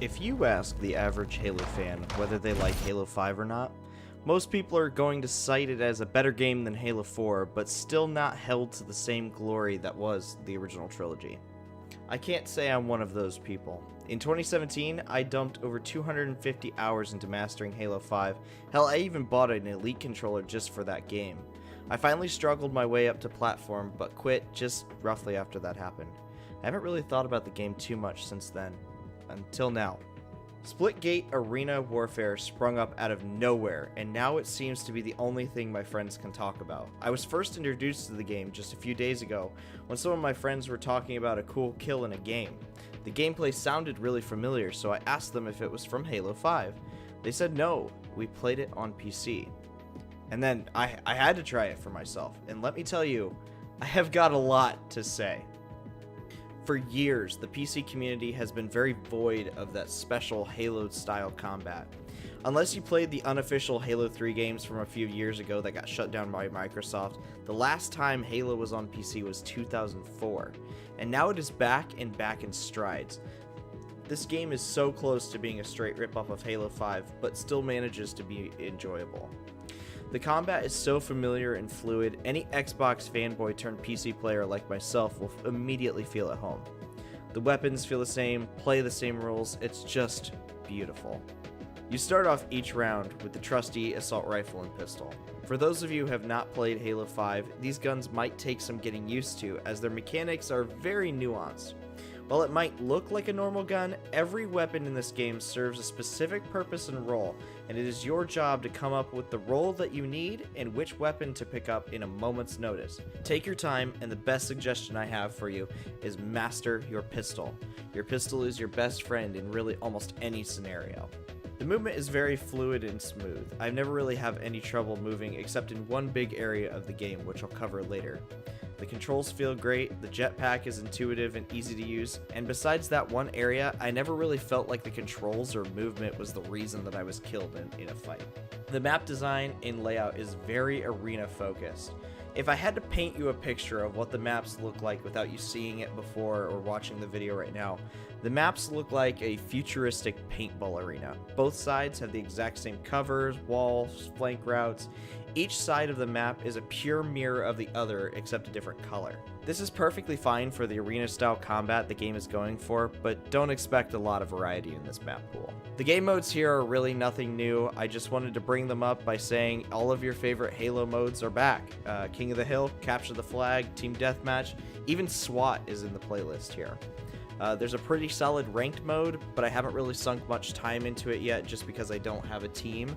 If you ask the average Halo fan whether they like Halo 5 or not, most people are going to cite it as a better game than Halo 4, but still not held to the same glory that was the original trilogy. I can't say I'm one of those people. In 2017, I dumped over 250 hours into mastering Halo 5. Hell, I even bought an Elite controller just for that game. I finally struggled my way up to platform, but quit just roughly after that happened. I haven't really thought about the game too much since then. Until now. Splitgate Arena Warfare sprung up out of nowhere, and now it seems to be the only thing my friends can talk about. I was first introduced to the game just a few days ago when some of my friends were talking about a cool kill in a game. The gameplay sounded really familiar, so I asked them if it was from Halo 5. They said no, we played it on PC. And then I had to try it for myself, and let me tell you, I have got a lot to say. For years, the PC community has been very void of that special Halo-style combat. Unless you played the unofficial Halo 3 games from a few years ago that got shut down by Microsoft, the last time Halo was on PC was 2004, and now it is back and back in strides. This game is so close to being a straight rip-off of Halo 5, but still manages to be enjoyable. The combat is so familiar and fluid, any Xbox fanboy turned PC player like myself will immediately feel at home. The weapons feel the same, play the same rules, it's just beautiful. You start off each round with the trusty assault rifle and pistol. For those of you who have not played Halo 5, these guns might take some getting used to as their mechanics are very nuanced. While it might look like a normal gun, every weapon in this game serves a specific purpose and role, and it is your job to come up with the role that you need and which weapon to pick up in a moment's notice. Take your time, and the best suggestion I have for you is master your pistol. Your pistol is your best friend in really almost any scenario. The movement is very fluid and smooth. I've never really have any trouble moving except in one big area of the game, which I'll cover later. The controls feel great, the jetpack is intuitive and easy to use, and besides that one area, I never really felt like the controls or movement was the reason that I was killed in a fight. The map design and layout is very arena focused. If I had to paint you a picture of what the maps look like without you seeing it before or watching the video right now, the maps look like a futuristic paintball arena. Both sides have the exact same covers, walls, flank routes. Each side of the map is a pure mirror of the other except a different color. This is perfectly fine for the arena-style combat the game is going for, but don't expect a lot of variety in this map pool. The game modes here are really nothing new. I just wanted to bring them up by saying all of your favorite Halo modes are back. King of the Hill, Capture the Flag, Team Deathmatch, even SWAT is in the playlist here. There's a pretty solid ranked mode, but I haven't really sunk much time into it yet just because I don't have a team.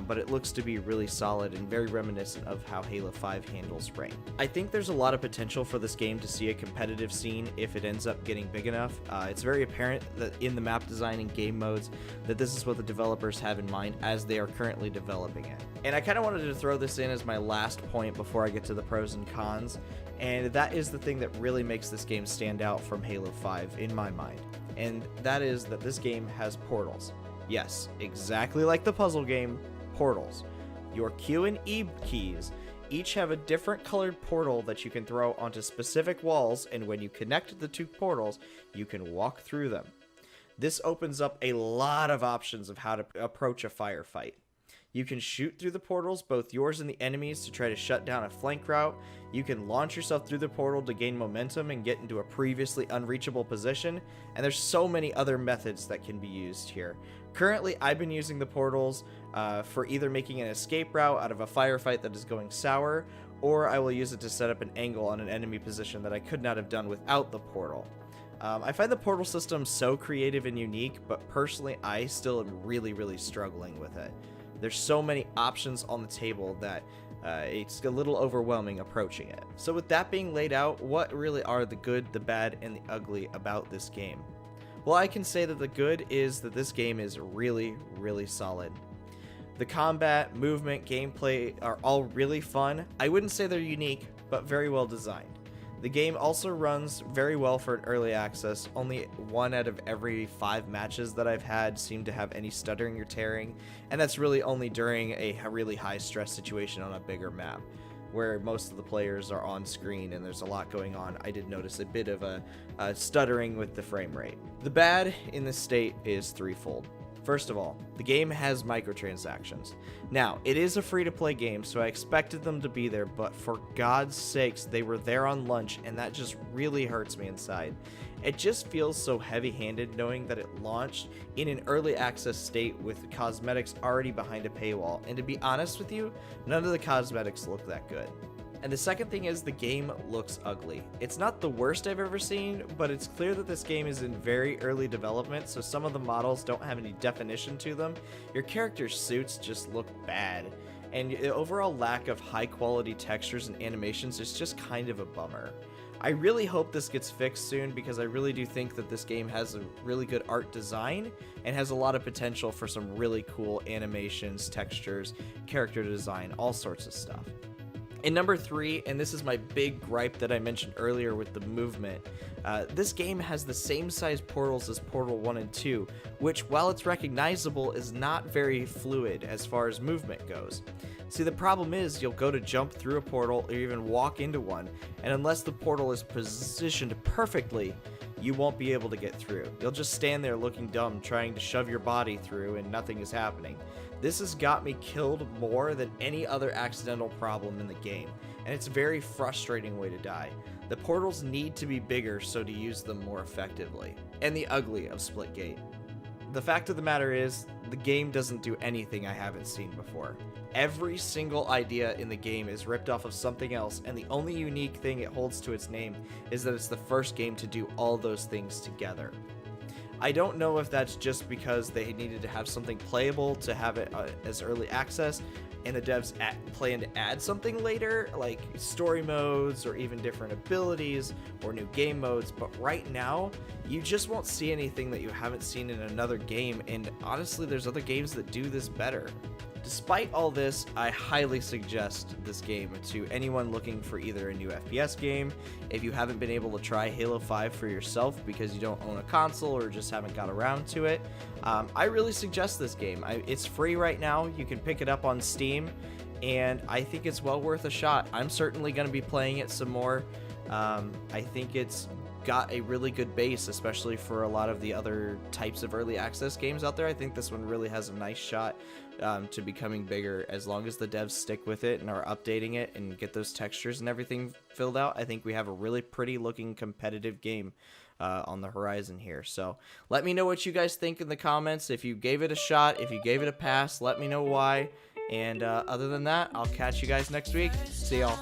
But it looks to be really solid and very reminiscent of how Halo 5 handles ranked. I think there's a lot of potential for this game to see a competitive scene if it ends up getting big enough. It's very apparent that in the map design and game modes that this is what the developers have in mind as they are currently developing it. And I kind of wanted to throw this in as my last point before I get to the pros and cons, and that is the thing that really makes this game stand out from Halo 5 in my mind, and that is that this game has portals. Yes, exactly like the puzzle game, portals. Your Q and E keys each have a different colored portal that you can throw onto specific walls, and when you connect the two portals, you can walk through them. This opens up a lot of options of how to approach a firefight. You can shoot through the portals, both yours and the enemies, to try to shut down a flank route. You can launch yourself through the portal to gain momentum and get into a previously unreachable position, and there's so many other methods that can be used here. Currently, I've been using the portals for either making an escape route out of a firefight that is going sour, or I will use it to set up an angle on an enemy position that I could not have done without the portal. I find the portal system so creative and unique, but personally, I still am really struggling with it. There's so many options on the table that it's a little overwhelming approaching it. So with that being laid out, what really are the good, the bad, and the ugly about this game? Well, I can say that the good is that this game is really solid. The combat, movement, gameplay are all really fun. I wouldn't say they're unique, but very well designed. The game also runs very well for an early access. Only 1 out of every 5 matches that I've had seem to have any stuttering or tearing, and that's really only during a really high stress situation on a bigger map. where most of the players are on screen and there's a lot going on, I did notice a bit of a stuttering with the frame rate. The bad in this state is threefold. First of all, the game has microtransactions. Now, it is a free-to-play game, so I expected them to be there, but for God's sakes, they were there on launch, and that just really hurts me inside. It just feels so heavy-handed knowing that it launched in an early access state with cosmetics already behind a paywall, and to be honest with you, none of the cosmetics look that good. And the second thing is the game looks ugly. It's not the worst I've ever seen, but it's clear that this game is in very early development, so some of the models don't have any definition to them. Your character's suits just look bad, and the overall lack of high quality textures and animations is just kind of a bummer. I really hope this gets fixed soon because I really do think that this game has a really good art design and has a lot of potential for some really cool animations, textures, character design, all sorts of stuff. And number 3, and this is my big gripe that I mentioned earlier with the movement, this game has the same size portals as Portal 1 and 2, which, while it's recognizable, is not very fluid as far as movement goes. See, the problem is you'll go to jump through a portal or even walk into one, and unless the portal is positioned perfectly, you won't be able to get through. You'll just stand there looking dumb, trying to shove your body through, and nothing is happening. This has got me killed more than any other accidental problem in the game, and it's a very frustrating way to die. The portals need to be bigger so to use them more effectively. And the ugly of Splitgate. The fact of the matter is, the game doesn't do anything I haven't seen before. Every single idea in the game is ripped off of something else, and the only unique thing it holds to its name is that it's the first game to do all those things together. I don't know if that's just because they needed to have something playable to have it as early access, and the devs plan to add something later, like story modes or even different abilities or new game modes, but right now, you just won't see anything that you haven't seen in another game, and honestly, there's other games that do this better. Despite all this, I highly suggest this game to anyone looking for either a new FPS game, if you haven't been able to try Halo 5 for yourself because you don't own a console or just haven't got around to it. I really suggest this game. It's free right now, you can pick it up on Steam, and I think it's well worth a shot. I'm certainly going to be playing it some more. I think it's got a really good base, especially for a lot of the other types of early access games out there. I think this one really has a nice shot to becoming bigger as long as the devs stick with it and are updating it and get those textures and everything filled out. I think we have a really pretty looking competitive game on the horizon here. So let me know what you guys think in the comments. If you gave it a shot, if you gave it a pass, let me know why. And other than that, I'll catch you guys next week. See y'all.